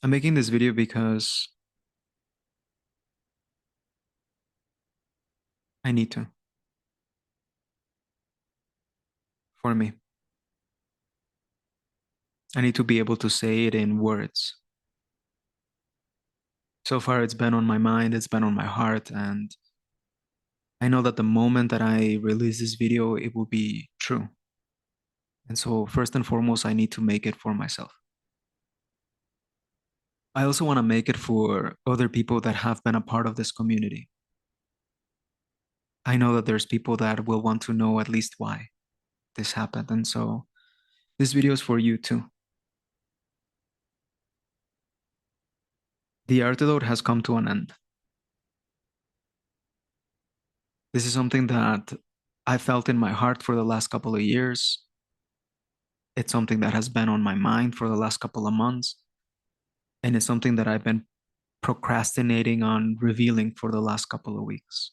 I'm making this video because I need to, for me. I need to be able to say it in words. So far, it's been on my mind, it's been on my heart, and I know that the moment that I release this video, it will be true. And so, first and foremost, I need to make it for myself. I also want to make it for other people that have been a part of this community. I know that there's people that will want to know at least why this happened. And so, this video is for you too. The Artidote has come to an end. This is something that I felt in my heart for the last couple of years. It's something that has been on my mind for the last couple of months. And it's something that I've been procrastinating on revealing for the last couple of weeks.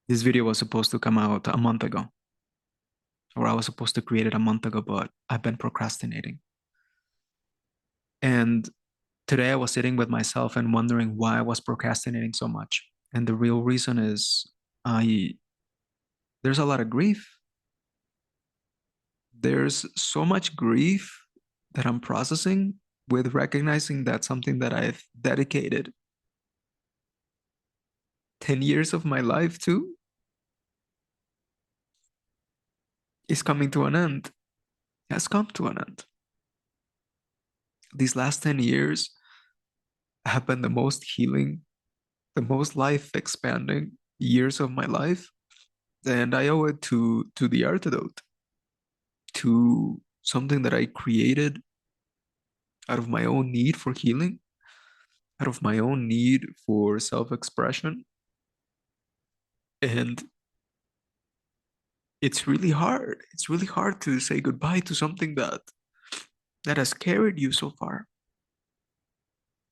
This video was supposed to come out a month ago, or I was supposed to create it a month ago, but I've been procrastinating. And today I was sitting with myself and wondering why I was procrastinating so much. And the real reason is I there's a lot of grief. There's so much grief that I'm processing with recognizing that something that I've dedicated 10 years of my life to is coming to an end, has come to an end. These last 10 years have been the most healing, the most life expanding years of my life. And I owe it to the Artidote, to something that I created out of my own need for healing, out of my own need for self-expression. And it's really hard. It's really hard to say goodbye to something that has carried you so far.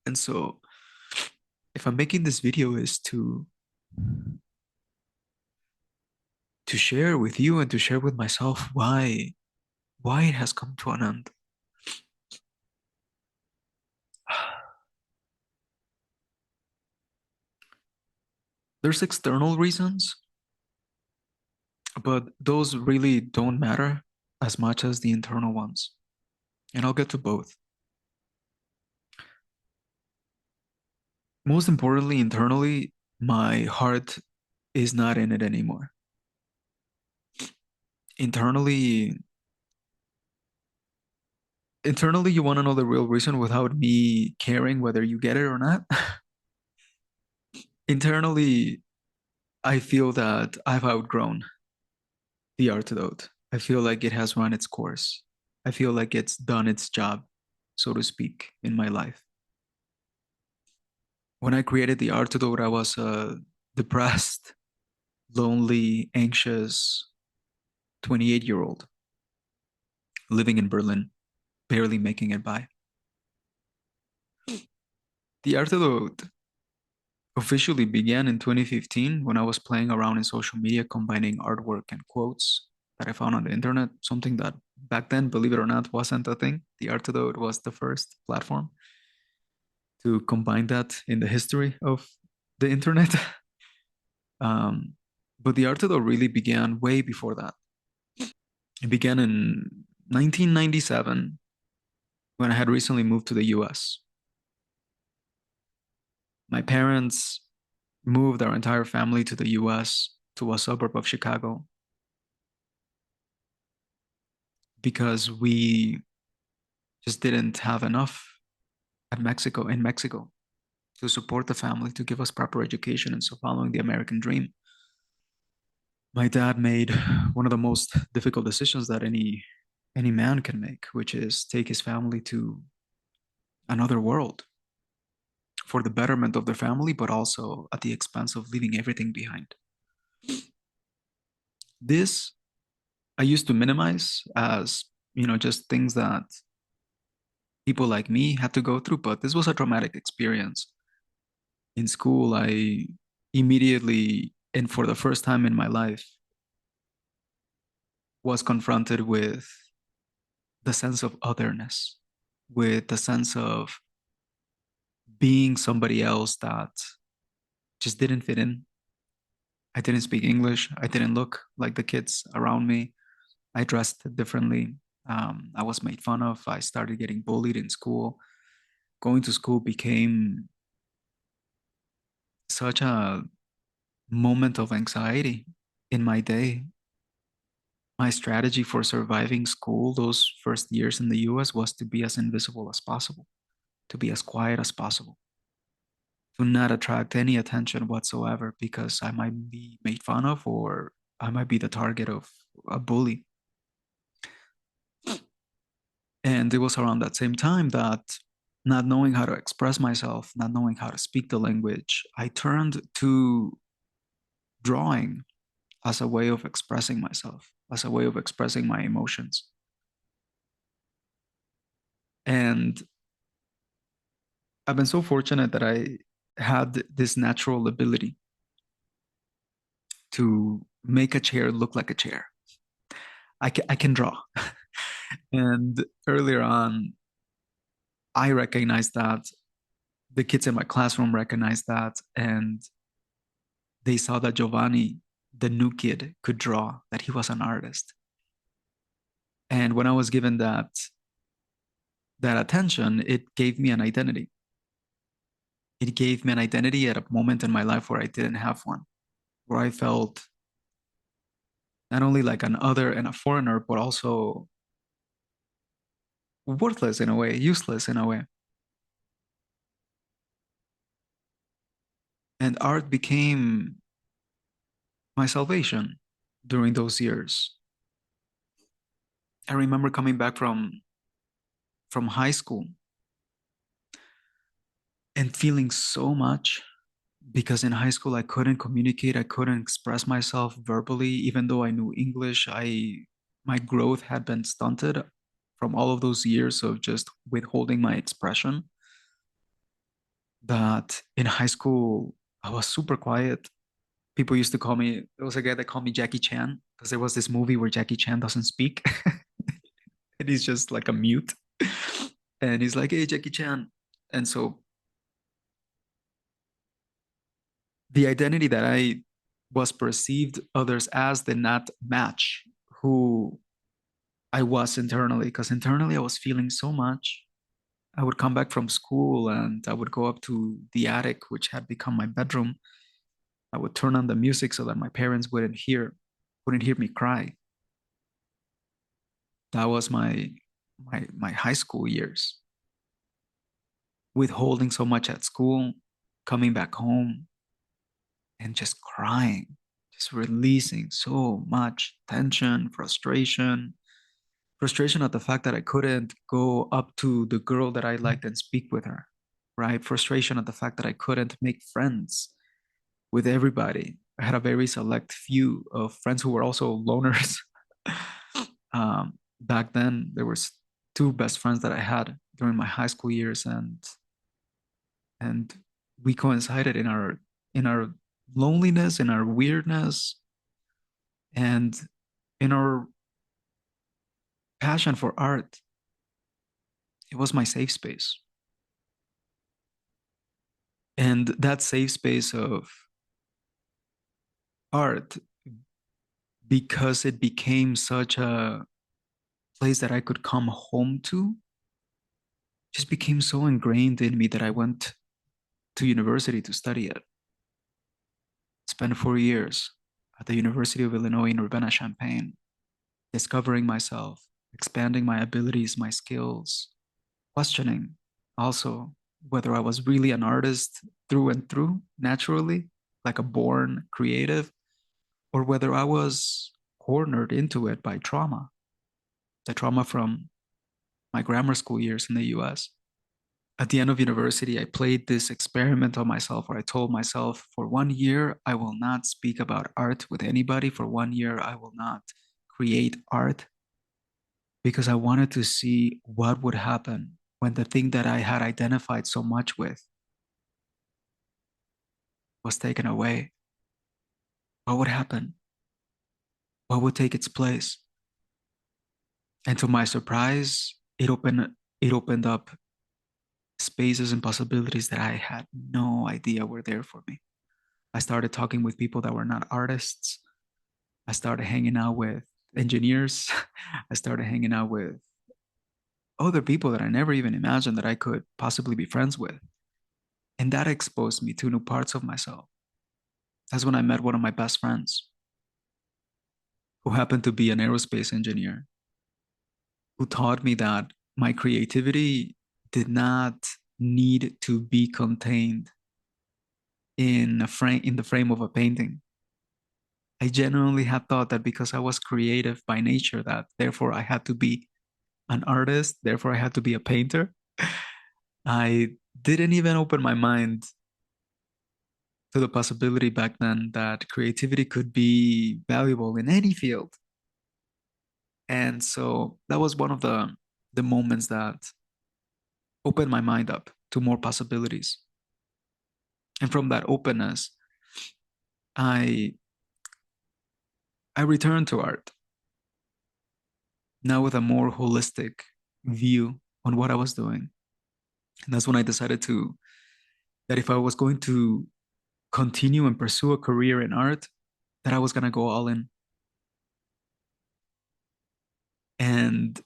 And so if I'm making this video is to share with you and to share with myself why it has come to an end. There's external reasons, but those really don't matter as much as the internal ones. And I'll get to both. Most importantly, internally, my heart is not in it anymore. Internally, internally, you want to know the real reason without me caring whether you get it or not. Internally, I feel that I've outgrown the Artidote. I feel like it has run its course. I feel like it's done its job, so to speak, in my life. When I created the Artidote, I was a depressed, lonely, anxious 28-year-old living in Berlin, barely making it by. The Artidote officially began in 2015 when I was playing around in social media, combining artwork and quotes that I found on the internet, something that back then, believe it or not, wasn't a thing. The Artidote was the first platform to combine that in the history of the internet. um, but the Artidote really began way before that. It began in 1997 when I had recently moved to the US. My parents moved our entire family to the US, to a suburb of Chicago, because we just didn't have enough in Mexico to support the family, to give us proper education. And so following the American dream, my dad made one of the most difficult decisions that any man can make, which is take his family to another world for the betterment of their family, but also at the expense of leaving everything behind. This I used to minimize as, just things that people like me had to go through, but this was a traumatic experience. In school, I immediately, and for the first time in my life, was confronted with the sense of otherness, with the sense of being somebody else that just didn't fit in. I didn't speak English. I didn't look like the kids around me. I dressed differently. I was made fun of. I started getting bullied in school. Going to school became such a moment of anxiety in my day. My strategy for surviving school those first years in the US was to be as invisible as possible, to be as quiet as possible, to not attract any attention whatsoever because I might be made fun of or I might be the target of a bully. And it was around that same time that, not knowing how to express myself, not knowing how to speak the language, I turned to drawing as a way of expressing myself, as a way of expressing my emotions. And I've been so fortunate that I had this natural ability to make a chair look like a chair. I can draw. And earlier on, I recognized that, the kids in my classroom recognized that, and they saw that Jovanny, the new kid, could draw, that he was an artist. And when I was given that attention, it gave me an identity. It gave me an identity at a moment in my life where I didn't have one, where I felt not only like an other and a foreigner, but also worthless in a way, useless in a way. And art became my salvation during those years. I remember coming back from high school and feeling so much, because in high school I couldn't communicate, I couldn't express myself verbally, even though I knew English. I My growth had been stunted from all of those years of just withholding my expression. That in high school I was super quiet. People used to call me, there was a guy that called me Jackie Chan because there was this movie where Jackie Chan doesn't speak and he's just like a mute. And he's like, hey, Jackie Chan. And so the identity that I was perceived others as did not match who I was internally, because internally I was feeling so much. I would come back from school and I would go up to the attic, which had become my bedroom. I would turn on the music so that my parents wouldn't hear me cry. That was my high school years, withholding so much at school, coming back home and just crying, just releasing so much tension, frustration at the fact that I couldn't go up to the girl that I liked and speak with her, right? Frustration at the fact that I couldn't make friends with everybody. I had a very select few of friends who were also loners. Back then, there was two best friends that I had during my high school years, and we coincided in our loneliness, in our weirdness, and in our passion for art. It was my safe space. And that safe space of art, because it became such a place that I could come home to, just became so ingrained in me that I went to university to study it. Spent 4 years at the University of Illinois in Urbana-Champaign, discovering myself, expanding my abilities, my skills, questioning also whether I was really an artist through and through, naturally, like a born creative, or whether I was cornered into it by trauma, the trauma from my grammar school years in the US. At the end of university, I played this experiment on myself where I told myself, for 1 year, I will not speak about art with anybody. For 1 year, I will not create art, because I wanted to see what would happen when the thing that I had identified so much with was taken away. What would happen? What would take its place? And to my surprise, it opened up spaces and possibilities that I had no idea were there for me. I started talking with people that were not artists. I started hanging out with engineers. I started hanging out with other people that I never even imagined that I could possibly be friends with. And that exposed me to new parts of myself. That's when I met one of my best friends who happened to be an aerospace engineer, who taught me that my creativity did not need to be contained in the frame of a painting. I genuinely had thought that because I was creative by nature, that therefore I had to be an artist, therefore I had to be a painter. I didn't even open my mind to the possibility back then that creativity could be valuable in any field. And so that was one of the moments that opened my mind up to more possibilities. And from that openness, I I returned to art now with a more holistic view on what I was doing. And that's when I decided to that if I was going to continue and pursue a career in art, that I was gonna go all in. And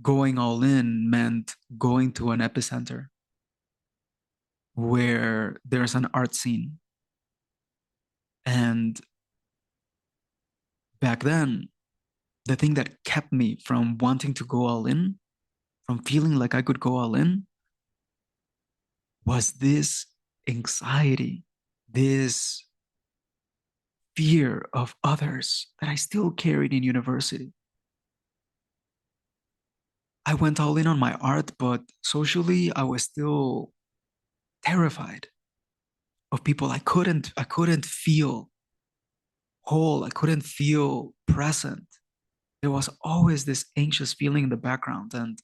going all in meant going to an epicenter where there's an art scene. And back then, the thing that kept me from wanting to go all in, from feeling like I could go all in, was this anxiety, this fear of others that I still carried in university. I went all in on my art, but socially, I was still terrified of people. I couldn't feel whole. I couldn't feel present. There was always this anxious feeling in the background, and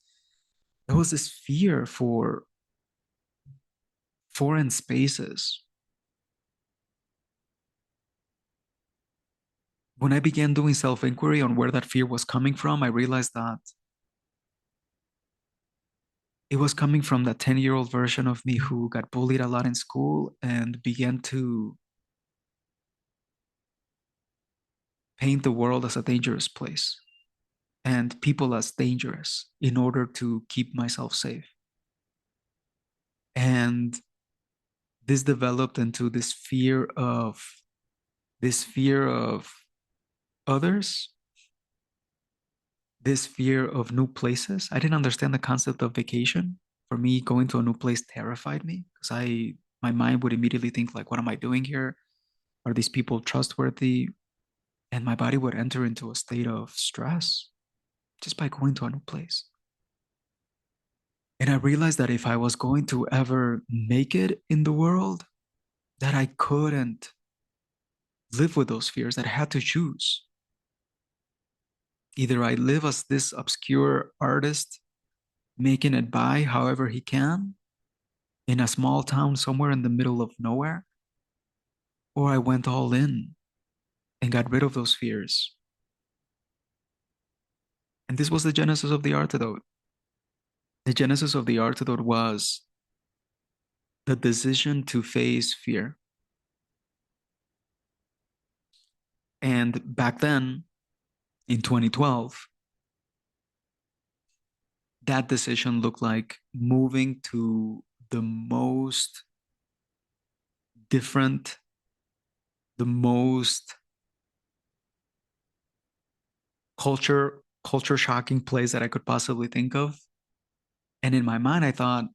there was this fear for foreign spaces. When I began doing self inquiry on where that fear was coming from, I realized that it was coming from that 10-year-old version of me who got bullied a lot in school and began to paint the world as a dangerous place and people as dangerous in order to keep myself safe. And this developed into this fear of others, this fear of new places. I didn't understand the concept of vacation. For me, going to a new place terrified me because I my mind would immediately think like, what am I doing here? Are these people trustworthy? And my body would enter into a state of stress just by going to a new place. And I realized that if I was going to ever make it in the world, that I couldn't live with those fears, that I had to choose. Either I live as this obscure artist, making it by however he can in a small town somewhere in the middle of nowhere, or I went all in and got rid of those fears. And this was the genesis of the Artidote. The genesis of the Artidote was the decision to face fear. And back then, in 2012, that decision looked like moving to the most different, the most culture shocking place that I could possibly think of. And in my mind, I thought,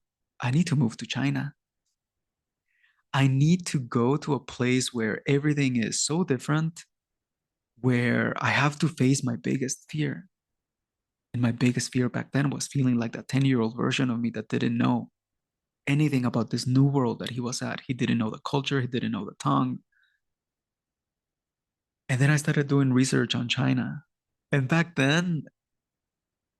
I need to move to China. I need to go to a place where everything is so different, where I have to face my biggest fear. And my biggest fear back then was feeling like that 10-year-old version of me that didn't know anything about this new world that he was at. He didn't know the culture, he didn't know the tongue. And then I started doing research on China. And back then,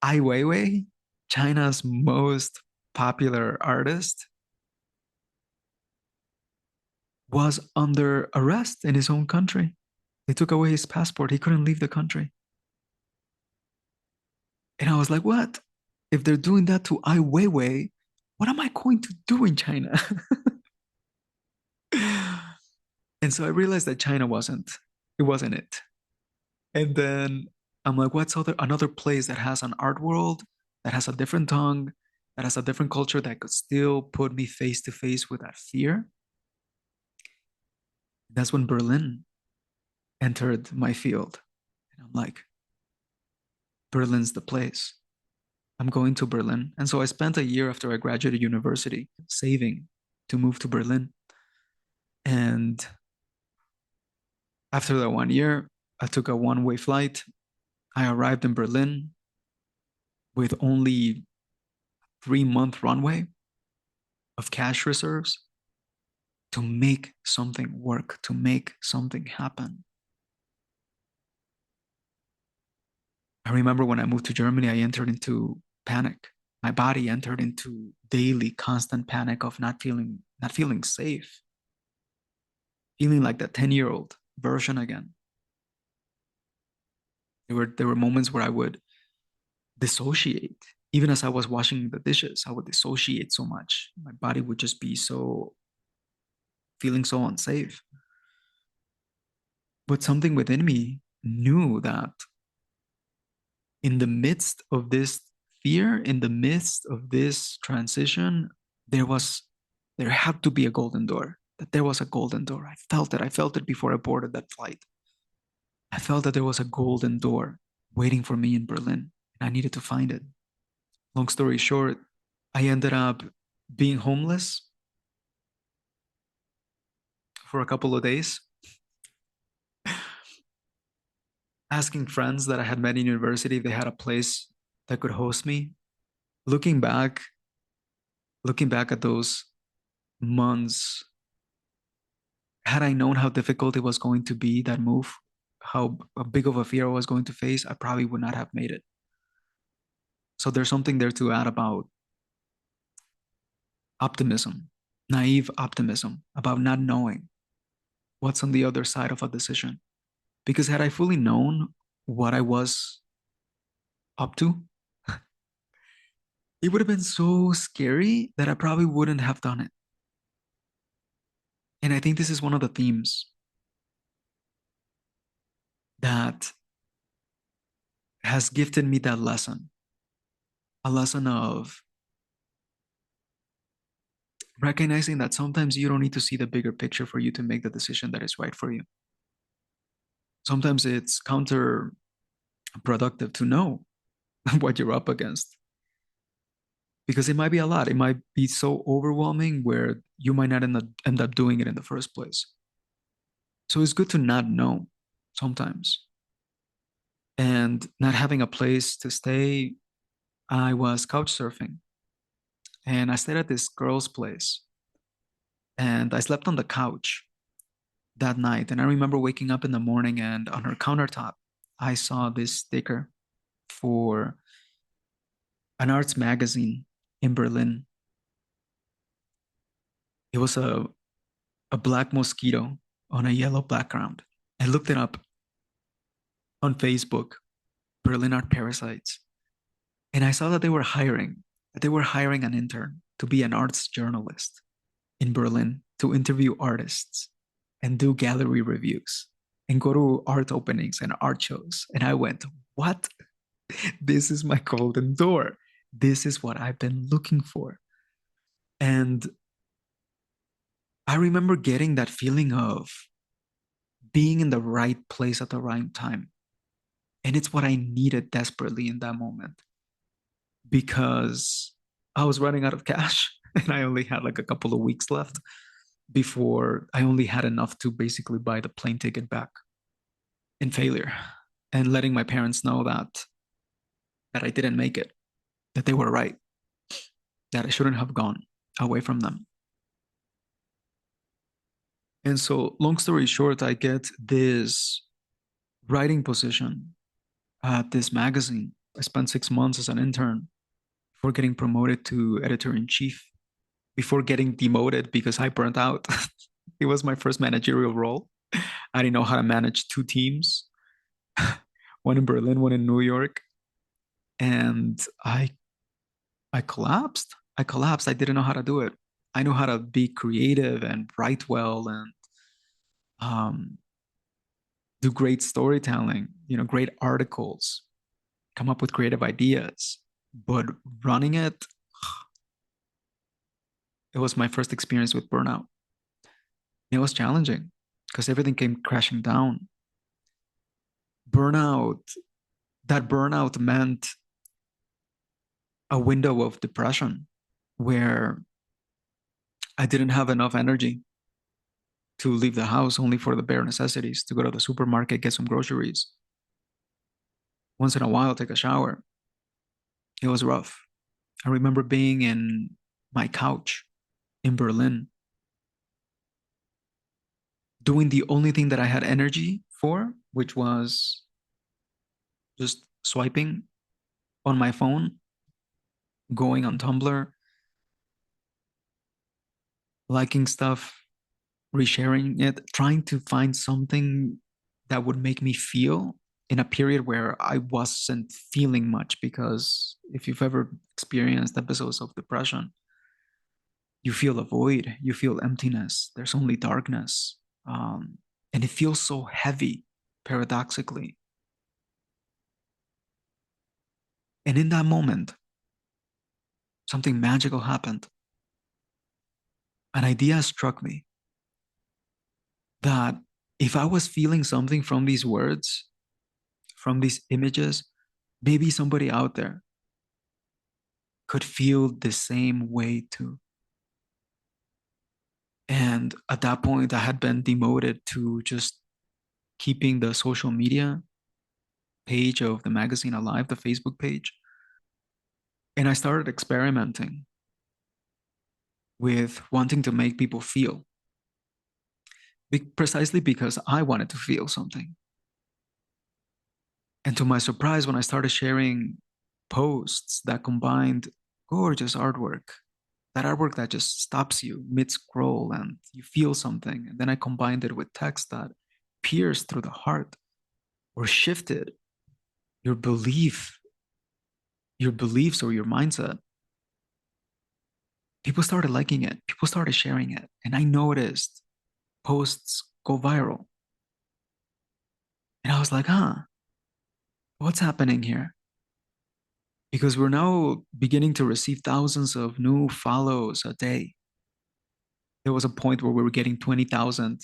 Ai Weiwei, China's most popular artist, was under arrest in his own country. They took away his passport. He couldn't leave the country. And I was like, what? If they're doing that to Ai Weiwei, what am I going to do in China? And so I realized that China wasn't it. And then I'm like, what's another place that has an art world, that has a different tongue, that has a different culture that could still put me face to face with that fear? That's when Berlin entered my field. And I'm like, Berlin's the place. I'm going to Berlin. And so I spent a year after I graduated university saving to move to Berlin. And after that 1 year, I took a one-way flight. I arrived in Berlin with only 3 month runway of cash reserves to make something work, to make something happen. I remember when I moved to Germany, I entered into panic. My body entered into daily constant panic of not feeling safe, feeling like that 10-year-old version again. There were moments where I would dissociate. Even as I was washing the dishes, I would dissociate so much. My body would just be so feeling so unsafe. But something within me knew that in the midst of this fear, in the midst of this transition, there was there had to be a golden door. That there was a golden door. I felt it. I felt it before I boarded that flight. I felt that there was a golden door waiting for me in Berlin, and I needed to find it. Long story short, I ended up being homeless for a couple of days, asking friends that I had met in university if they had a place that could host me. Looking back, looking back at those months, had I known how difficult it was going to be, that move, how big of a fear I was going to face, I probably would not have made it. So there's something there to add about optimism, naive optimism, about not knowing what's on the other side of a decision. Because had I fully known what I was up to, it would have been so scary that I probably wouldn't have done it. And I think this is one of the themes that has gifted me that lesson, a lesson of recognizing that sometimes you don't need to see the bigger picture for you to make the decision that is right for you. Sometimes it's counterproductive to know what you're up against because it might be a lot. It might be so overwhelming where you might not end up doing it in the first place. So it's good to not know sometimes. And not having a place to stay, I was couch surfing and I stayed at this girl's place and I slept on the couch that night. And I remember waking up in the morning and on her countertop, I saw this sticker for an arts magazine in Berlin. It was a black mosquito on a yellow background. I looked it up on Facebook, Berlin Art Parasites, and I saw that they were hiring an intern to be an arts journalist in Berlin to interview artists and do gallery reviews and go to art openings and art shows. And I went, what? This is my golden door. This is what I've been looking for. And I remember getting that feeling of being in the right place at the right time. And it's what I needed desperately in that moment because I was running out of cash and I only had like a couple of weeks left before I only had enough to basically buy the plane ticket back in failure and letting my parents know that I didn't make it, that they were right, that I shouldn't have gone away from them. And so, long story short, I get this writing position at this magazine. I spent 6 months as an intern before getting promoted to editor in chief, before getting demoted because I burnt out. It was my first managerial role. I didn't know how to manage two teams, one in Berlin, one in New York. And I collapsed. I collapsed. I didn't know how to do it. I knew how to be creative and write well and um, do great storytelling, great articles, come up with creative ideas. But running it was my first experience with burnout. It was challenging because everything came crashing down. Burnout, that burnout meant a window of depression where I didn't have enough energy to leave the house only for the bare necessities, to go to the supermarket, get some groceries, once in a while, take a shower. It was rough. I remember being in my couch in Berlin, doing the only thing that I had energy for, which was just swiping on my phone, going on Tumblr, liking stuff, resharing it, trying to find something that would make me feel in a period where I wasn't feeling much. Because if you've ever experienced episodes of depression, you feel a void, you feel emptiness, there's only darkness. Um, and it feels so heavy, paradoxically. And in that moment, something magical happened. An idea struck me that if I was feeling something from these words, from these images, maybe somebody out there could feel the same way too. And at that point, I had been demoted to just keeping the social media page of the magazine alive, the Facebook page. And I started experimenting with wanting to make people feel, precisely because I wanted to feel something. And to my surprise, when I started sharing posts that combined gorgeous artwork, that artwork that just stops you mid scroll and you feel something, and then I combined it with text that pierced through the heart or shifted your belief, your beliefs or your mindset, people started liking it. People started sharing it. And I noticed posts go viral. And I was like, what's happening here? Because we're now beginning to receive thousands of new follows a day. There was a point where we were getting 20,000,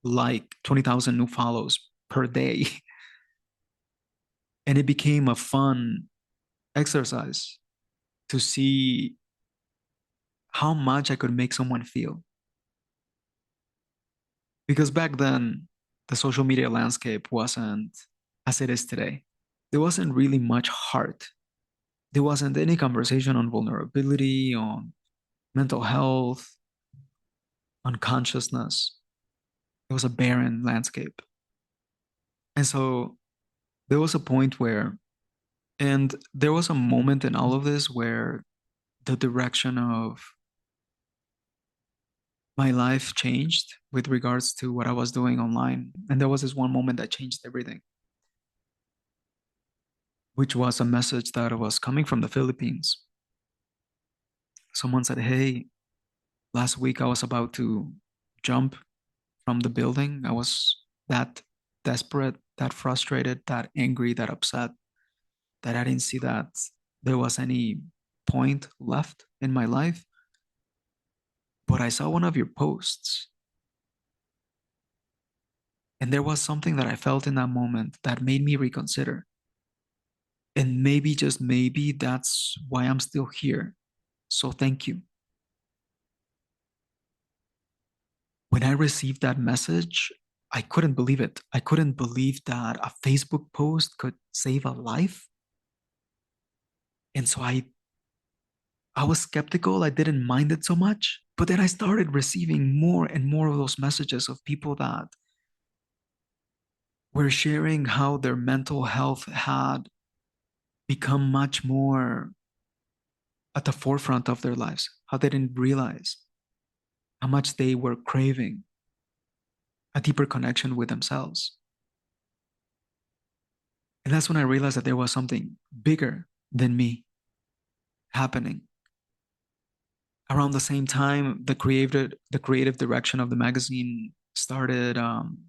like 20,000 new follows per day. And it became a fun exercise to see how much I could make someone feel. Because back then, the social media landscape wasn't as it is today. There wasn't really much heart. There wasn't any conversation on vulnerability, on mental health, on consciousness. It was a barren landscape. And so there was a point where, and there was a moment in all of this where the direction of my life changed with regards to what I was doing online. And there was this one moment that changed everything, which was a message that was coming from the Philippines. Someone said, "Hey, last week I was about to jump from the building. I was that desperate, that frustrated, that angry, that upset that I didn't see that there was any point left in my life. But I saw one of your posts, and there was something that I felt in that moment that made me reconsider. And maybe, just maybe, that's why I'm still here. So thank you." When I received that message, I couldn't believe it. I couldn't believe that a Facebook post could save a life. And so I was skeptical. I didn't mind it so much. But then I started receiving more and more of those messages of people that were sharing how their mental health had become much more at the forefront of their lives, how they didn't realize how much they were craving a deeper connection with themselves. And that's when I realized that there was something bigger than me happening. Around the same time, the creative direction of the magazine started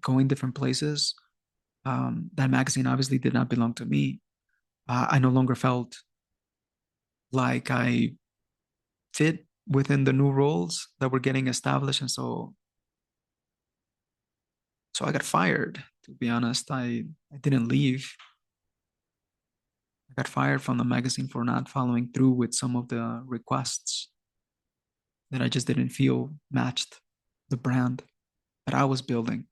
going different places. That magazine obviously did not belong to me. I no longer felt like I fit within the new roles that were getting established, and so I got fired. To be honest, I didn't leave. I got fired from the magazine for not following through with some of the requests that I just didn't feel matched the brand that I was building.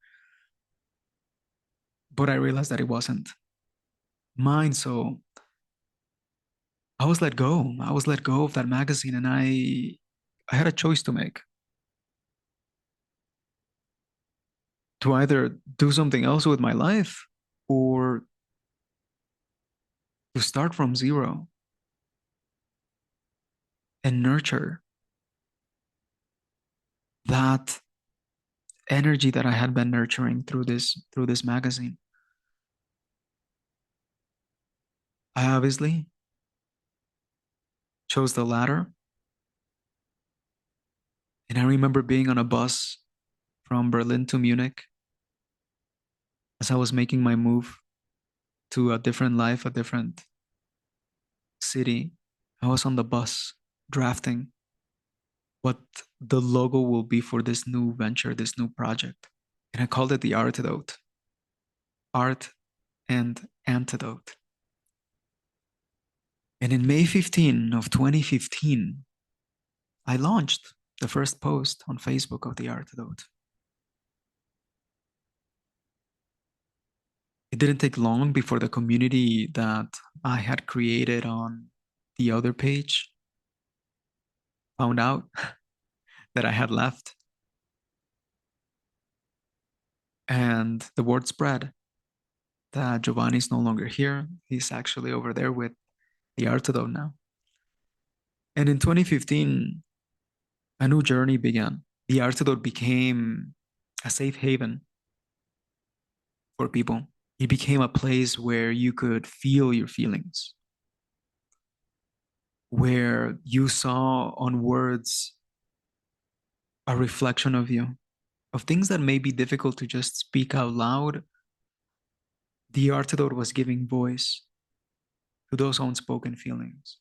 But I realized that it wasn't mine. So I was let go. I was let go of that magazine, and I had a choice to make, to either do something else with my life or to start from zero and nurture that energy that I had been nurturing through this magazine. I obviously chose the latter, and I remember being on a bus from Berlin to Munich as I was making my move to a different life, a different city. I was on the bus drafting what the logo will be for this new venture, this new project. And I called it the Artidote, art and antidote. And in May 15 of 2015, I launched the first post on Facebook of the Artidote. It didn't take long before the community that I had created on the other page found out that I had left. And the word spread that Jovanny's no longer here. He's actually over there with the Artidote now. And in 2015, a new journey began. The Artidote became a safe haven for people. It became a place where you could feel your feelings, where you saw on words a reflection of you, of things that may be difficult to just speak out loud. The Artidote was giving voice to those unspoken feelings.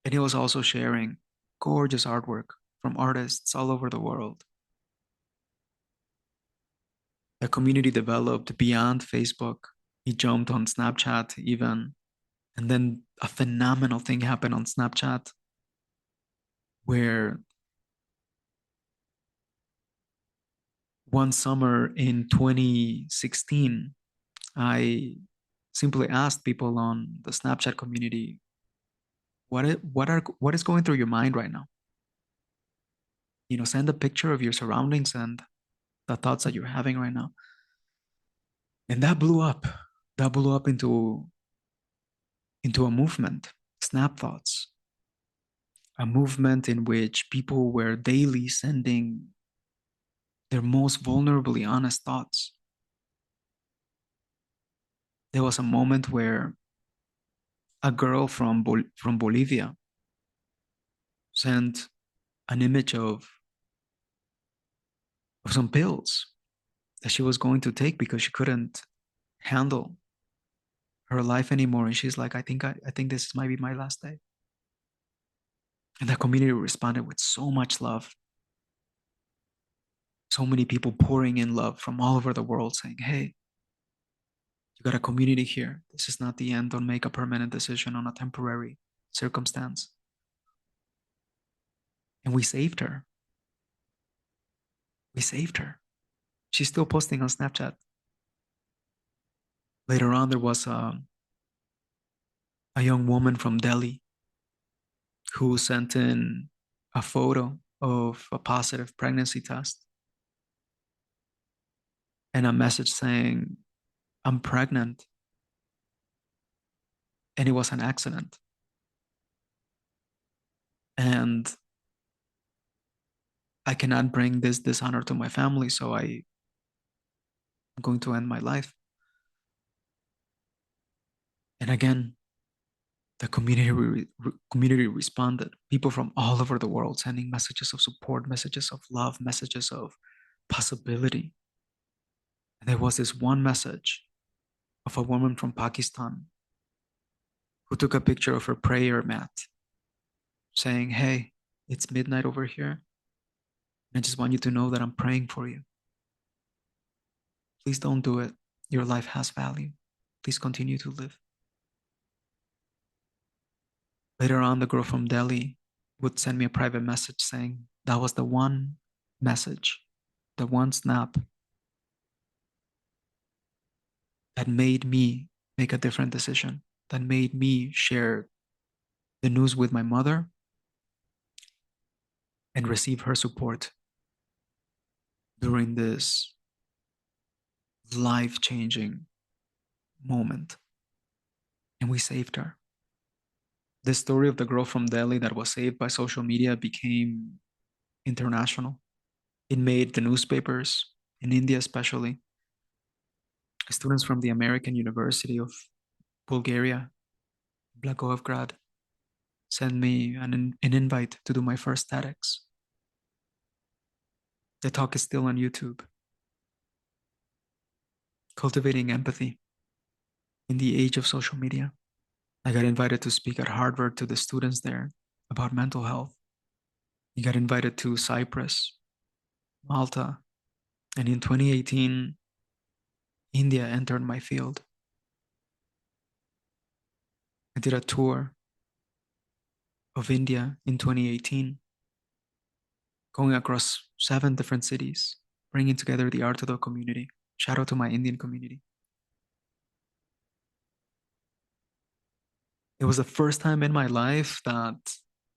And he was also sharing gorgeous artwork from artists all over the world. The community developed beyond Facebook. He jumped on Snapchat even. And then a phenomenal thing happened on Snapchat where one summer in 2016, I simply asked people on the Snapchat community, what is going through your mind right now? Send a picture of your surroundings and the thoughts that you're having right now. And that blew up. That blew up into a movement, Snap Thoughts, a movement in which people were daily sending their most vulnerably honest thoughts. There was a moment where a girl from Bolivia sent an image of some pills that she was going to take because she couldn't handle her life anymore. And she's like, I think this might be my last day. And the community responded with so much love. So many people pouring in love from all over the world saying, hey, you got a community here. This is not the end. Don't make a permanent decision on a temporary circumstance. And we saved her. We saved her. She's still posting on Snapchat. Later on, there was a young woman from Delhi who sent in a photo of a positive pregnancy test and a message saying, I'm pregnant. And it was an accident. And I cannot bring this dishonor to my family, so I'm going to end my life. And again, the community responded. People from all over the world sending messages of support, messages of love, messages of possibility. And there was this one message of a woman from Pakistan who took a picture of her prayer mat saying, "Hey, it's midnight over here. I just want you to know that I'm praying for you. Please don't do it. Your life has value. Please continue to live." Later on, the girl from Delhi would send me a private message saying that was the one message, the one snap that made me make a different decision, that made me share the news with my mother and receive her support during this life changing moment. And we saved her. The story of the girl from Delhi that was saved by social media became international. It made the newspapers in India, especially. Students from the American University of Bulgaria, Blagoevgrad, sent me an invite to do my first TEDx. The talk is still on YouTube. Cultivating empathy in the age of social media. I got invited to speak at Harvard to the students there about mental health. I got invited to Cyprus, Malta, and in 2018, India entered my field. I did a tour of India in 2018, going across 7 different cities, bringing together the Artidote community. Shout out to my Indian community. It was the first time in my life that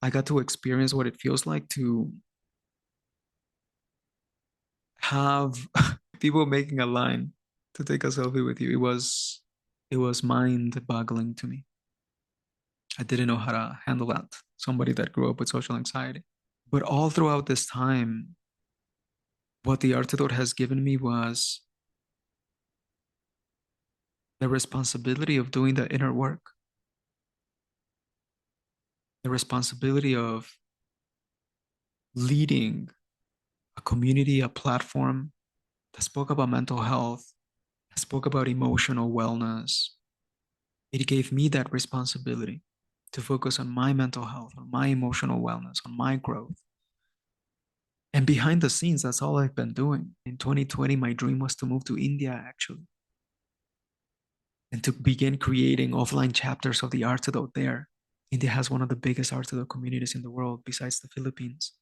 I got to experience what it feels like to have people making a line to take a selfie with you. It was mind-boggling to me. I didn't know how to handle that. Somebody that grew up with social anxiety. But all throughout this time, what the Artidote has given me was the responsibility of doing the inner work, the responsibility of leading a community, a platform that spoke about mental health, that spoke about emotional wellness. It gave me that responsibility to focus on my mental health, on my emotional wellness, on my growth. And behind the scenes, that's all I've been doing. In 2020, my dream was to move to India, actually, and to begin creating offline chapters of the Artidote there. India has one of the biggest Artidote communities in the world, besides the Philippines.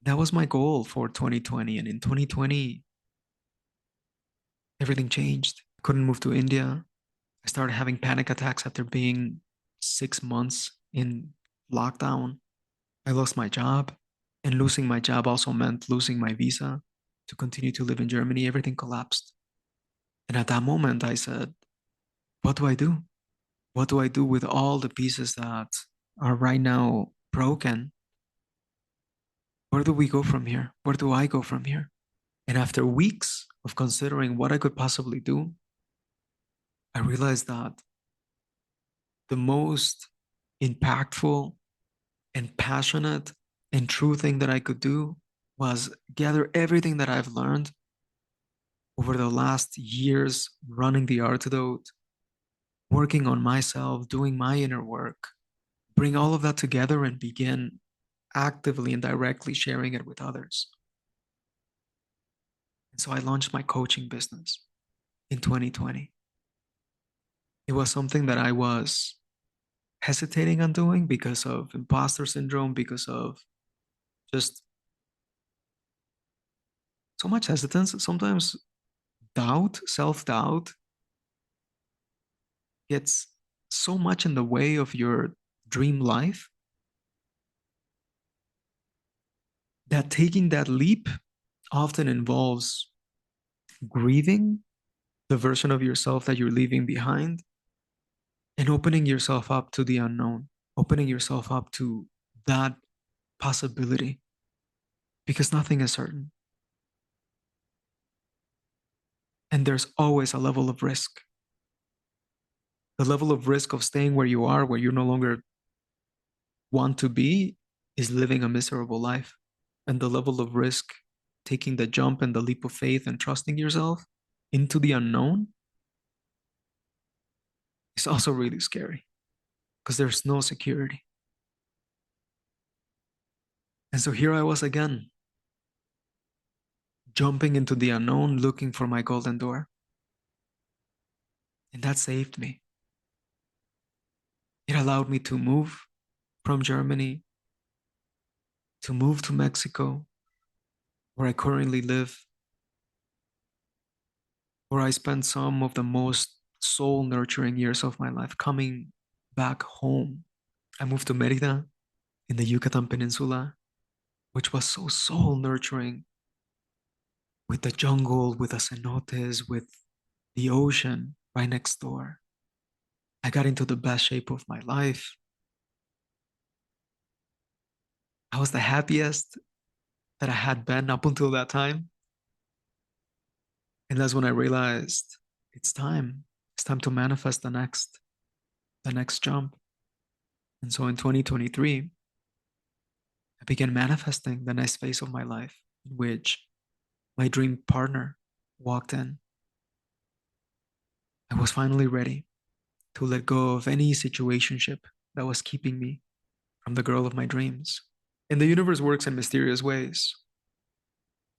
That was my goal for 2020. And in 2020, everything changed. I couldn't move to India. I started having panic attacks after being 6 months in lockdown. I lost my job, and losing my job also meant losing my visa to continue to live in Germany. Everything collapsed. And at that moment, I said, what do I do? What do I do with all the pieces that are right now broken? Where do we go from here? Where do I go from here? And after weeks of considering what I could possibly do, I realized that the most impactful and passionate and true thing that I could do was gather everything that I've learned over the last years running the Artidote, working on myself, doing my inner work, bring all of that together and begin actively and directly sharing it with others. And so I launched my coaching business in 2020. It was something that I was hesitating on doing because of imposter syndrome, because of just so much hesitance. Sometimes doubt, self doubt gets so much in the way of your dream life that taking that leap often involves grieving the version of yourself that you're leaving behind and opening yourself up to the unknown, opening yourself up to that possibility because nothing is certain. And there's always a level of risk. The level of risk of staying where you are, where you no longer want to be, is living a miserable life. And the level of risk, taking the jump and the leap of faith and trusting yourself into the unknown, is also really scary because there's no security. And so here I was again, jumping into the unknown, looking for my golden door. And that saved me. It allowed me to move from Germany, to move to Mexico, where I currently live, where I spent some of the most soul nurturing years of my life coming back home. I moved to Merida in the Yucatan Peninsula, which was so soul nurturing, with the jungle, with the cenotes, with the ocean right next door. I got into the best shape of my life. I was the happiest that I had been up until that time. And that's when I realized it's time. It's time to manifest the next jump. And so in 2023, I began manifesting the next phase of my life, in which my dream partner walked in. I was finally ready to let go of any situationship that was keeping me from the girl of my dreams. And the universe works in mysterious ways.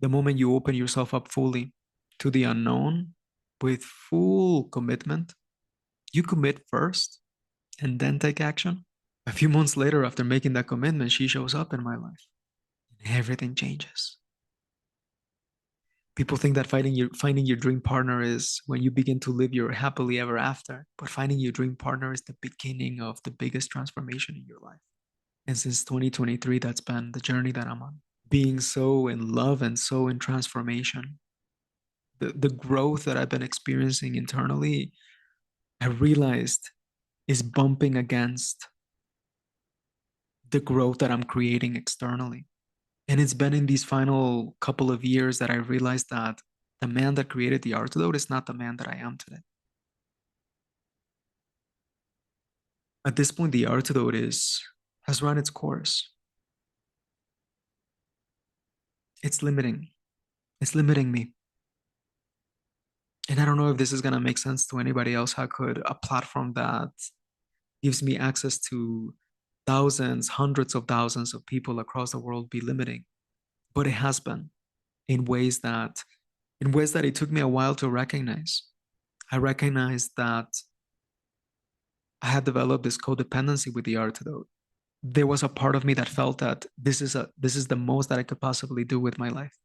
The moment you open yourself up fully to the unknown with full commitment, you commit first and then take action. A few months later, after making that commitment, she shows up in my life and everything changes. People think that finding your dream partner is when you begin to live your happily ever after, but finding your dream partner is the beginning of the biggest transformation in your life. And since 2023, that's been the journey that I'm on. Being so in love and so in transformation. The growth that I've been experiencing internally, I realized is bumping against the growth that I'm creating externally. And it's been in these final couple of years that I realized that the man that created the Artidote is not the man that I am today. At this point, the Artidote has run its course. It's limiting. It's limiting me. And I don't know if this is gonna make sense to anybody else. How could a platform that gives me access to thousands, hundreds of thousands of people across the world be limiting? But it has been in ways that it took me a while to recognize. I recognized that I had developed this codependency with the Artidote. There was a part of me that felt that this is the most that I could possibly do with my life.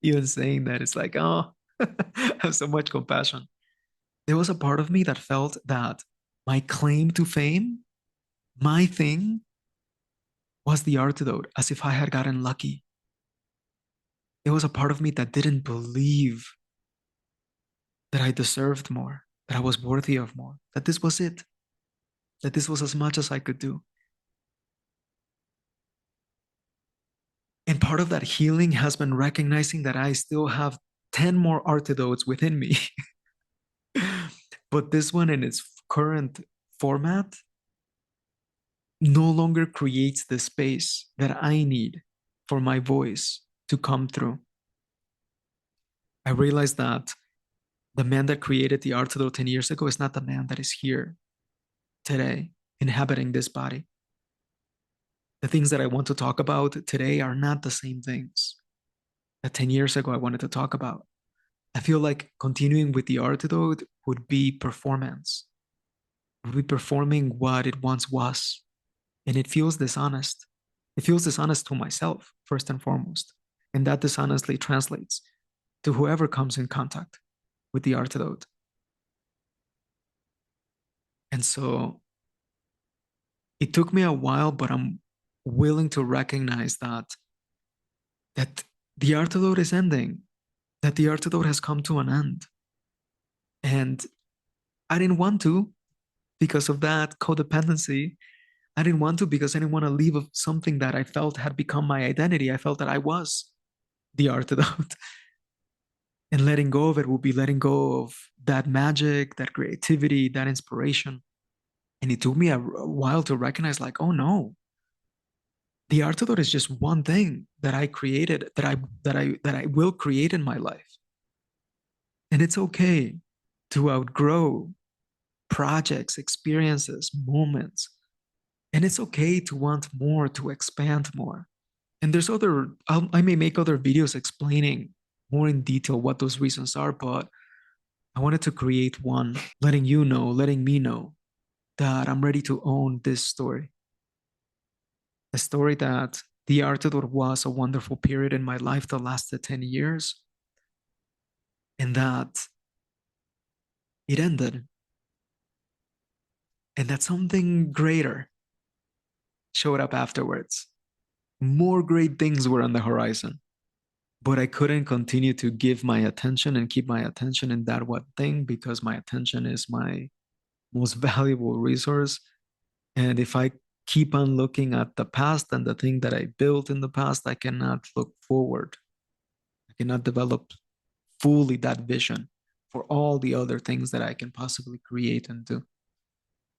Even saying that, it's like, oh, I have so much compassion. There was a part of me that felt that my claim to fame, my thing, was the Artidote, as if I had gotten lucky. There was a part of me that didn't believe that I deserved more, that I was worthy of more, that this was it, that this was as much as I could do. And part of that healing has been recognizing that I still have 10 more Artidotes within me. But this one in its current format no longer creates the space that I need for my voice to come through. I realized that the man that created the Artidote 10 years ago is not the man that is here today, inhabiting this body. The things that I want to talk about today are not the same things that 10 years ago I wanted to talk about. I feel like continuing with the Artidote would be performance, would be performing what it once was. And it feels dishonest. It feels dishonest to myself, first and foremost. And that dishonestly translates to whoever comes in contact with the Artidote. And so it took me a while, but I'm willing to recognize that the Artidote is ending, that the Artidote has come to an end. And I didn't want to because of that codependency. I didn't want to because I didn't want to leave of something that I felt had become my identity. I felt that I was the Artidote. And letting go of it will be letting go of that magic, that creativity, that inspiration. And it took me a while to recognize, like, oh no, the Artidote is just one thing that I created, that I will create in my life. And it's okay to outgrow projects, experiences, moments. And it's okay to want more, to expand more. And there's I may make other videos explaining more in detail what those reasons are, but I wanted to create one, letting you know, letting me know that I'm ready to own this story. A story that the Artidor was a wonderful period in my life that lasted 10 years, and that it ended, and that something greater showed up afterwards. More great things were on the horizon, but I couldn't continue to give my attention and keep my attention in that one thing because my attention is my most valuable resource. And if I keep on looking at the past and the thing that I built in the past, I cannot look forward. I cannot develop fully that vision for all the other things that I can possibly create and do.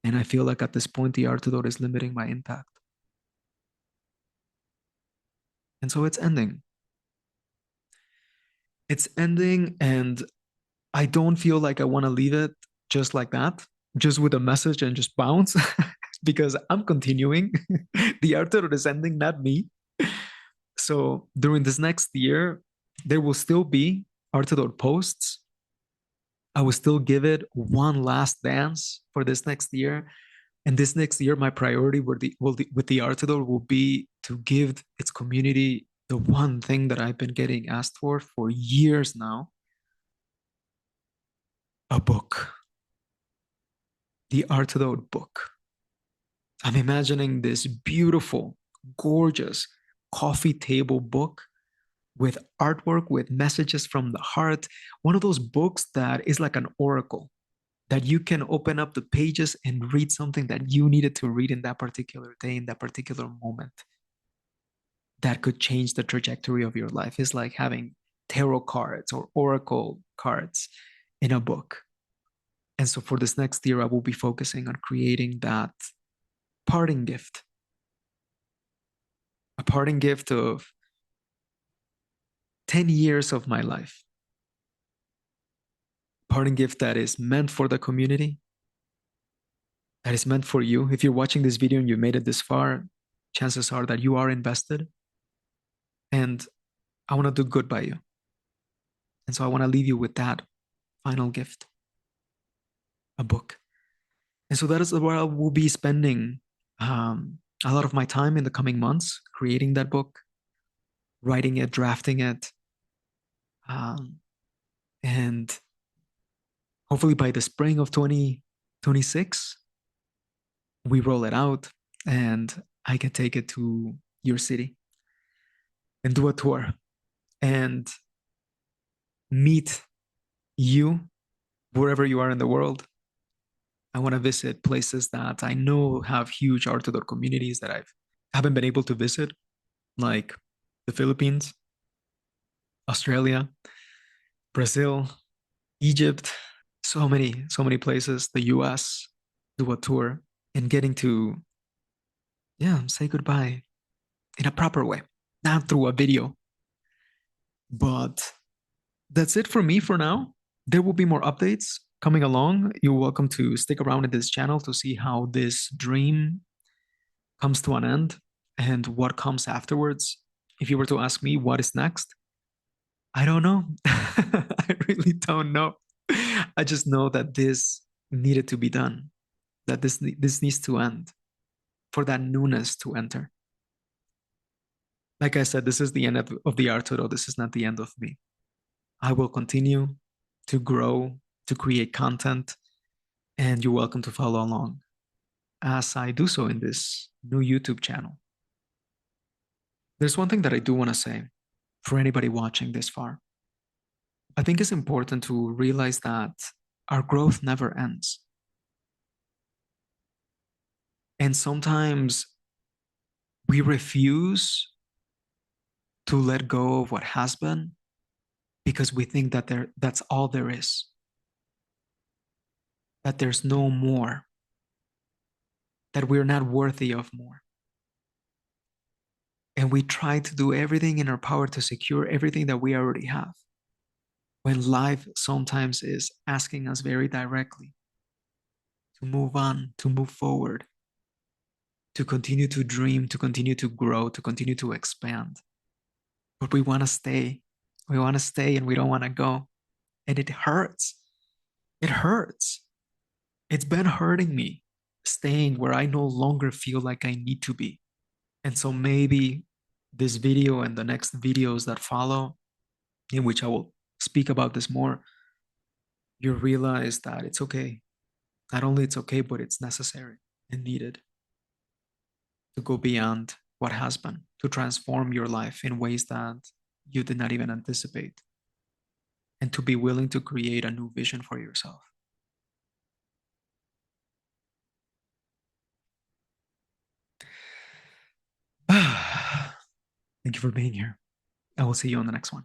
And I feel like at this point, the Artidor is limiting my impact. And so it's ending. It's ending, and I don't feel like I want to leave it just like that, just with a message and just bounce, because I'm continuing. The Artidor is ending, not me. So during this next year, there will still be Artidote posts. I will still give it one last dance for this next year. And this next year, my priority with the Artidote will be to give its community the one thing that I've been getting asked for years now, a book, the Artidote book. I'm imagining this beautiful, gorgeous coffee table book with artwork, with messages from the heart. One of those books that is like an oracle, that you can open up the pages and read something that you needed to read in that particular day, in that particular moment, that could change the trajectory of your life. It's like having tarot cards or oracle cards in a book. And so for this next year, I will be focusing on creating that parting gift, a parting gift of 10 years of my life, parting gift that is meant for the community, that is meant for you. If you're watching this video and you made it this far, chances are that you are invested. And I want to do good by you. And so I want to leave you with that final gift, a book. And so that is where I will be spending a lot of my time in the coming months, creating that book, writing it, drafting it. Um, and hopefully by the spring of 2026, we roll it out and I can take it to your city and do a tour and meet you wherever you are in the world. I want to visit places that I know have huge Artidor communities that haven't been able to visit, like the Philippines, Australia, Brazil, Egypt, so many places, the US, do a tour and getting to, yeah, say goodbye in a proper way, not through a video. But that's it for me for now. There will be more updates coming along. You're welcome to stick around in this channel to see how this dream comes to an end and what comes afterwards. If you were to ask me what is next, I don't know. I really don't know. I just know that this needed to be done, that this needs to end for that newness to enter. Like I said, this is the end of the Arturo. This is not the end of me. I will continue to grow, to create content, and you're welcome to follow along as I do so in this new YouTube channel. There's one thing that I do want to say for anybody watching this far. I think it's important to realize that our growth never ends. And sometimes we refuse to let go of what has been because we think that that's all there is, that there's no more, that we're not worthy of more. And we try to do everything in our power to secure everything that we already have, when life sometimes is asking us very directly to move on, to move forward, to continue to dream, to continue to grow, to continue to expand. But we want to stay. We want to stay and we don't want to go. And it hurts. It hurts. It's been hurting me staying where I no longer feel like I need to be. And so maybe this video and the next videos that follow, in which I will speak about this more, you realize that it's okay. Not only it's okay, but it's necessary and needed to go beyond what has been, to transform your life in ways that you did not even anticipate, and to be willing to create a new vision for yourself. Thank you for being here. I will see you on the next one.